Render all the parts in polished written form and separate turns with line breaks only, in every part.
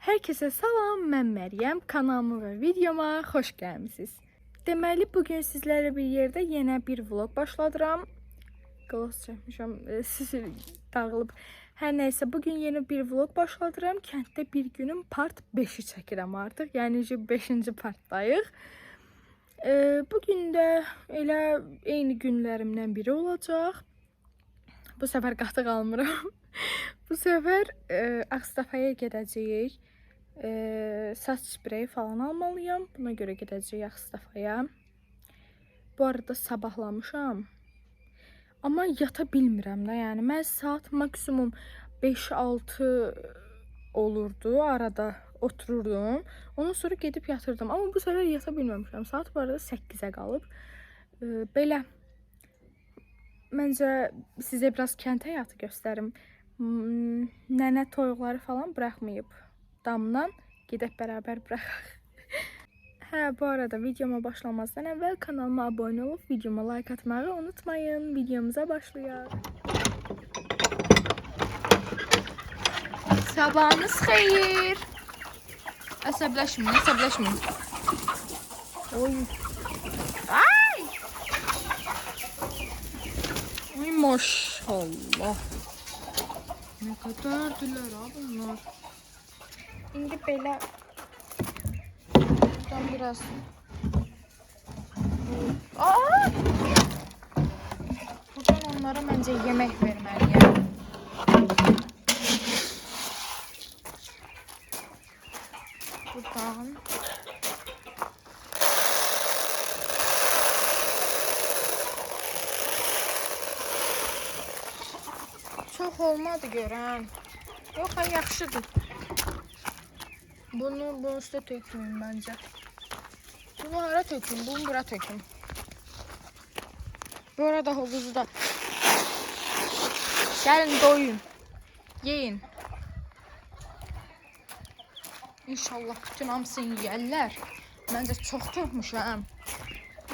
Herkese salam, mən Məryəm. Kanalıma və videoma xoş gəlmisiniz. Deməli, bugün sizlərlə bir yerdə yenə bir vlog başladıram. Qlos çəkmişəm, dağılıb. Hər nəysə, bugün yeni bir vlog başladıram. Kənddə bir günün part 5'i çəkirəm artıq. Yəni ki, 5-ci partdayıq. Bugün də elə eyni günlərimdən biri olacaq. Bu səfər qatıq almıram. Bu səfər Ağstafaya gedəcəyik. Saç spreyi falan almalıyam. Buna görə gedəcəyik Ağstafaya. Bu arada sabahlamışam. Amma yata bilmirəm də. Yəni mən saat maksimum 5-6 olurdu. Arada otururdum. Ondan sonra gedib yatırdım. Amma bu səfər yata bilməmişəm. Saat bu arada 8-ə qalıb. Belə. Məncə sizə biraz kənd həyatı göstərim. Nənə toyuqları falan buraxmayıb. Damdan gedək bərabər buraxaq. Bu arada videoma başlamazdan əvvəl kanalıma abunə olub videoma like atmağı unutmayın. Videomuza başlayaq. Sabahınız xeyir. Əsəbləşməyin. Oy. Ay! Ay maşallah. Ne kadardırlar ha bunlar. İndi belə buradan biraz buradan onlara məncə yemək verməliyəm. Buradan çox olmadı görən. Yox, yaxşıdır. Bunu üstə tökməyim bence. Bunu hara töküm, bunu bura töküm. Bu arada hovuzu da. Gəlin doyun. Yeyin. İnşallah bütün hamısını yiyərlər. Məncə çox tökmüşəm.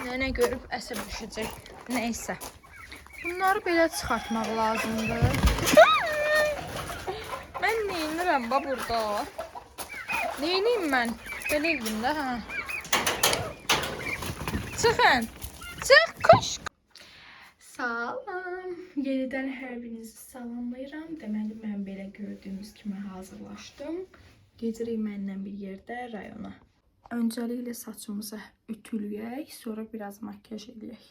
Nənə görüb əsəb düşəcək. Neysə. Bunları belə çıxartmaq lazımdır. Mən neyinirəm ba burada? Neyiniyim mən? Belə edim də, hə. Çıxın. Çıx, koş. Salam. Yenidən hər birinizi salamlayıram. Deməli, mən belə gördüyünüz kimi hazırlaşdım. Gedirik mənlə bir yerdə rayona. Öncəliklə saçımızı ütüləyək, sonra biraz makyaj eləyək.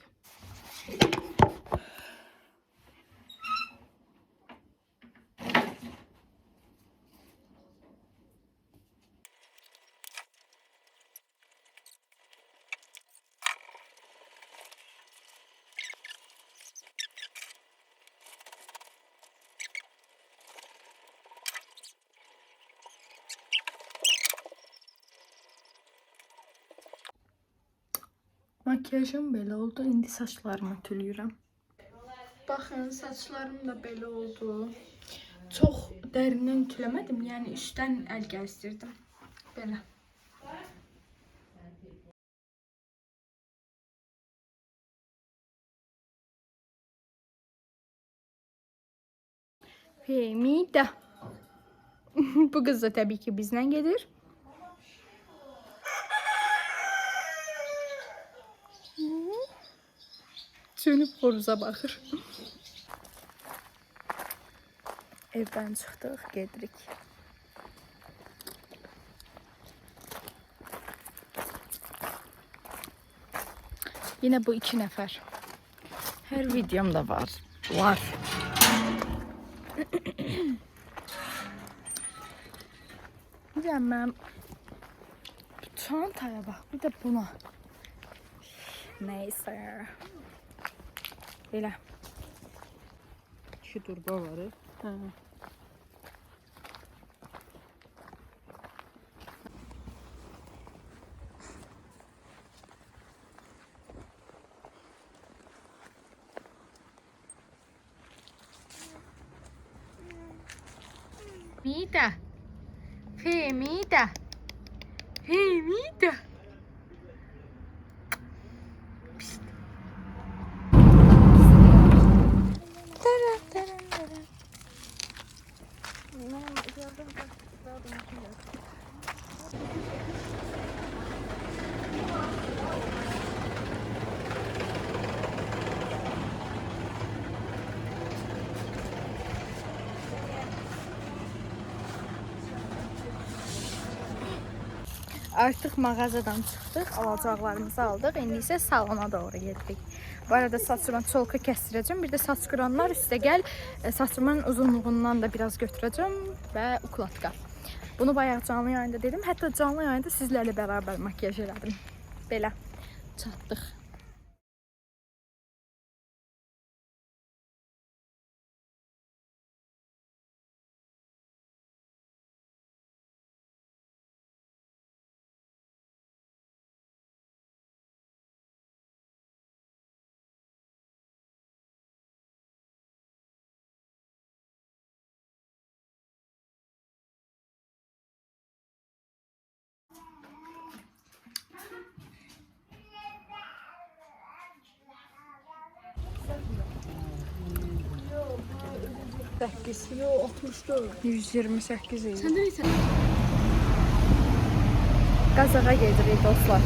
Makyajım belə oldu. İndi saçlarımı ütülüyürəm. Baxın, saçlarım da belə oldu. Çox dərindən ütüləmədim. Yəni üstdən əl gəzdirdim. Belə. Femida. Bu qız da təbii ki bizlə gedir. Dönüb horuza baxır. Evdən çıxdıq, gedirik. Yine bu 2 nəfər. Hər videomda var. Bir də mən çantaya bax, bir də buna. Neyse. Belə. 2 turba var. Hə. Femida. Femida. Femida. Artıq mağazadan çıxdıq, alacaqlarımızı aldıq. İndi isə salona doğru gedirik. Bu arada saçıma çolka kəstirəcəm. Bir də saç qıranlar üstə gəl. Saçımın uzunluğundan da biraz götürəcəm və ukladka. Bunu bayaq canlı yayında dedim. Hətta canlı yayında sizlərlə bərabər makyaj elədim. Belə çatdıq.
Yo 64.
128 idi.
Sen de neyse.
Qazağa gedirik dostlar.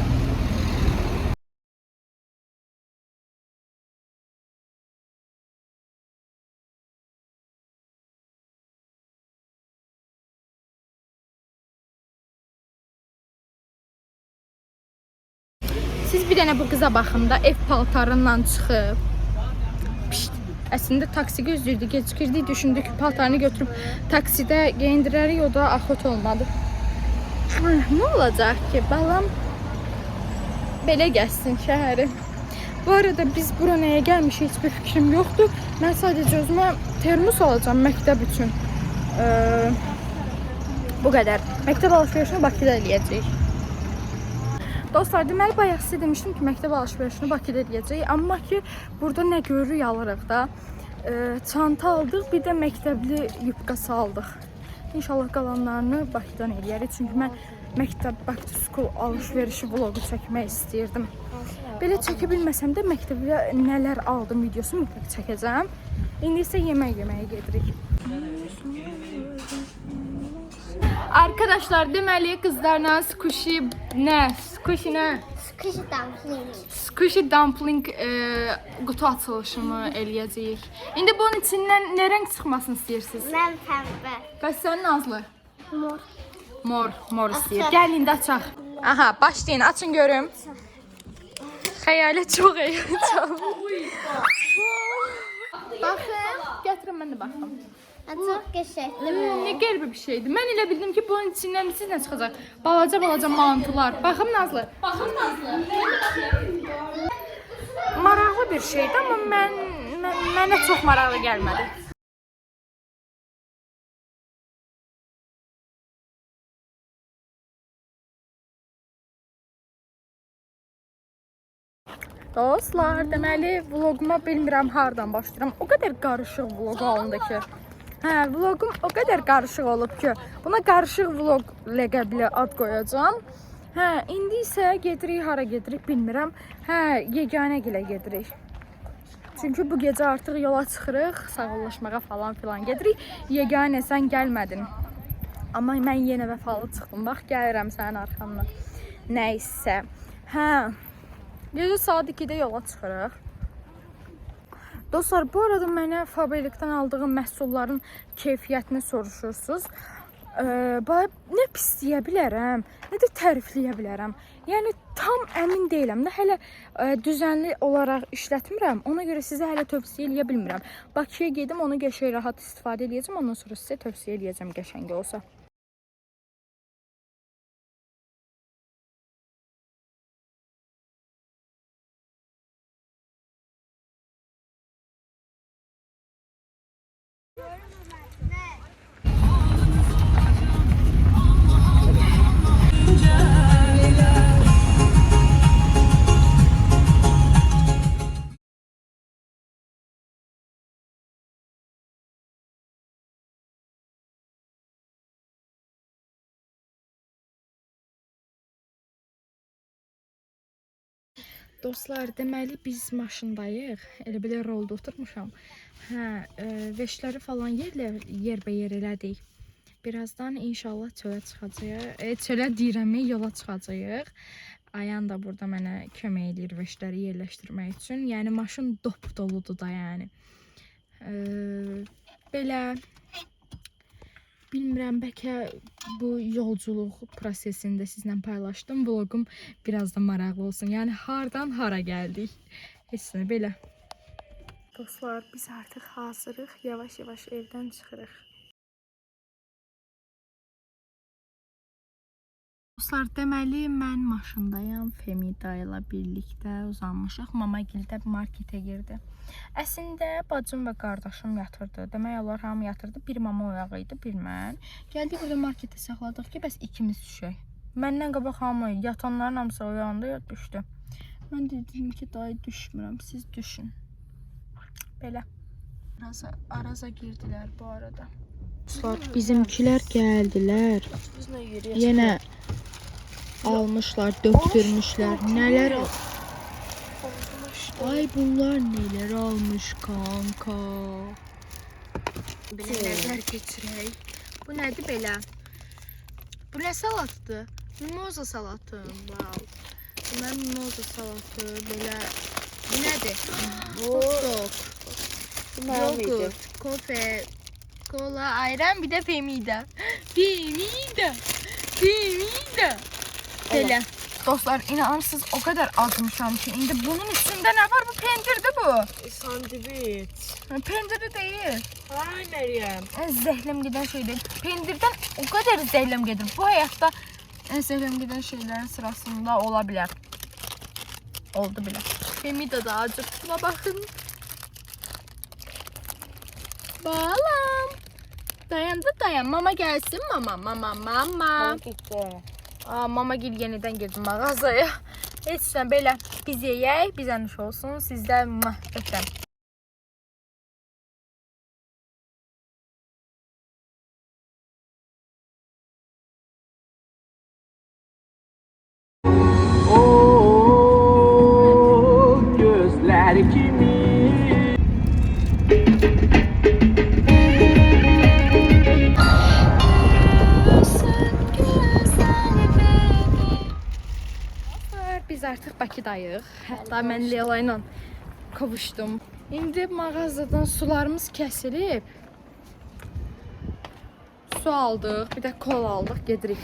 Siz bir dənə bu qıza baxın da, ev paltarından çıxıb. Pişt. Əslində taksi gözləyirdik, gecikirdik, düşündük ki, paltarını götürüb taksidə geyindirərik, o da axot olmadı. Nə olacaq ki, balam belə gəzsin şəhəri. Bu arada biz bura nəyə gəlmişik, heç bir fikrim yoxdur. Mən sadəcə özümə termos alacağım məktəb üçün. Bu qədər. Məktəb alışverişini Bakıda eləyəcəyik. Dostlar, deməli bayaq sizə demişdim ki, məktəb alışverişini Bakıda eləyəcəyik. Amma ki, burada nə görürük alırıq da. Çanta aldıq, bir də məktəbli yubqası aldıq. İnşallah qalanlarını Bakıdan eləyərik. Çünki mən məktəb back to school alışverişi vlogu çəkmək istəyirdim. Belə çəkə bilməsəm də məktəbdə nələr aldım videosunu mütləq çəkəcəm. İndi isə yemək yeməyə gedirik. Arkadaşlar, deməli qızlarla squishy nə? Squishy nə?
Squishy dumpling.
Squishy dumpling qutu açılışını eləyəcəyik. İndi bunun içindən nə rəng çıxmasını istəyirsiniz?
Mən pəmbə.
Bəs sən Nazlı?
Mor.
Mor istəyir. Gəl indi açaq. Aha, başlayın, açın görüm. Xəyalət çox əyləncəli. Baxın, gətirin mən də baxım.
Çox qəşəngdir.
Ne qəribə bir şeydir. Mən elə bildim ki, bunun içindən nə çıxacaq? Balaca mantılar. Baxım Nazlı. Maraqlı bir şeydir, amma mənə çox maraqlı gəlmədi. Dostlar, deməli vloguma bilmirəm hardan başlayıram. O qədər qarışıq vlog alındı ki. Vlogum o qədər qarışıq olub ki, buna qarışıq vlog ləqəbli ad qoyacağam. İndi isə gedirik, hara gedirik bilmirəm. Yeganə gilə gedirik. Çünki bu gecə artıq yola çıxırıq, sağollaşmağa falan filan gedirik. Yeganə sən gəlmədin. Amma mən yenə vəfalı çıxdım. Bax, gəlirəm sənin arxamdan. Nəysə. Gecə saat 2-də yola çıxırıq. Dostlar, bu arada mənə fabrikdən aldığım məhsulların keyfiyyətini soruşursunuz. Nə pisləyə bilərəm, nə də tərifləyə bilərəm. Yəni, tam əmin deyiləm də, hələ düzənli olaraq işlətmirəm. Ona görə sizə hələ tövsiyə eləyə bilmirəm. Bakıya gedim, onu qəşəng rahat istifadə edəcəm. Ondan sonra sizə tövsiyə eləyəcəm qəşəng olsa. Dostlar, deməli biz maşındayıq. Elə belə rolda oturmuşam. Veşləri falan yerbəyer elədik. Birazdan inşallah çölə çıxacağıq. Çölə deyirəm, yola çıxacağıq. Ayan da burada mənə kömək edir veşləri yerləşdirmək üçün. Yəni maşın dop doludur da yəni. Belə Bilmirəm, bəlkə bu yolculuq prosesində sizlə paylaşdım. Vloqum biraz da maraqlı olsun. Yəni hardan hara gəldik? Heç nə belə. Dostlar, biz artıq hazırıq. Yavaş-yavaş evdən çıxırıq. Dostlar, deməli mən maşındayam. Femida ilə birlikdə uzanmışıq. Mama gildə marketə girdi. Əslində bacım və qardaşım yatırdı. Demək olar hamı yatırdı. Bir mama oyağı idi, bir mən. Gəldik burada marketə saxladıq ki, bəs ikimiz düşək. Məndən qabaq hamı yatanların hamısı oyandı, ya düşdü. Mən dedim ki, dayı düşmürəm, siz düşün. Belə. Araza girdilər bu arada. Dostlar, bizimkilər gəldilər. Yenə almışlar, döktürmüşlər. Nələr Ay bunlar neler almış kanka. Belə nəzər keçirək. Bu nədir belə? Bu nə salatdır? Mimoza salatı. Wow. Bunlar mimoza salatı. Belə. Bu nədir? Hot dog. Yogurt, kofe, kola, ayran, bir de Femida. Femida. Belə. Dostlar, inanırsınız o kadar azmışam ki, indi bunun üstünde ne var? Bu pendirdi bu.
Sandviç.
Pendirdi değil.
Ay Meryem.
En zəhləm gedən şey değil. Pendirden o kadar zəhləm gedir. Bu hayatta en zəhləm gedən şeylerin sırasında olabilir. Oldu bile. Femida da acık. Buna bakın. Balam. Dayan. Mama gelsin mama. Aa, mama gel yeniden girdim mağazaya. Heç nə belə biz yeyək, bizə nuş olsun. Sizdə ötəm.
O gözler kimi.
Biz artık Bakıdayıq. Hətta mən Leyla ilə kavuşdum. İndi mağazadan sularımız kəsilib. Su aldıq, bir də kol aldıq, gedirik.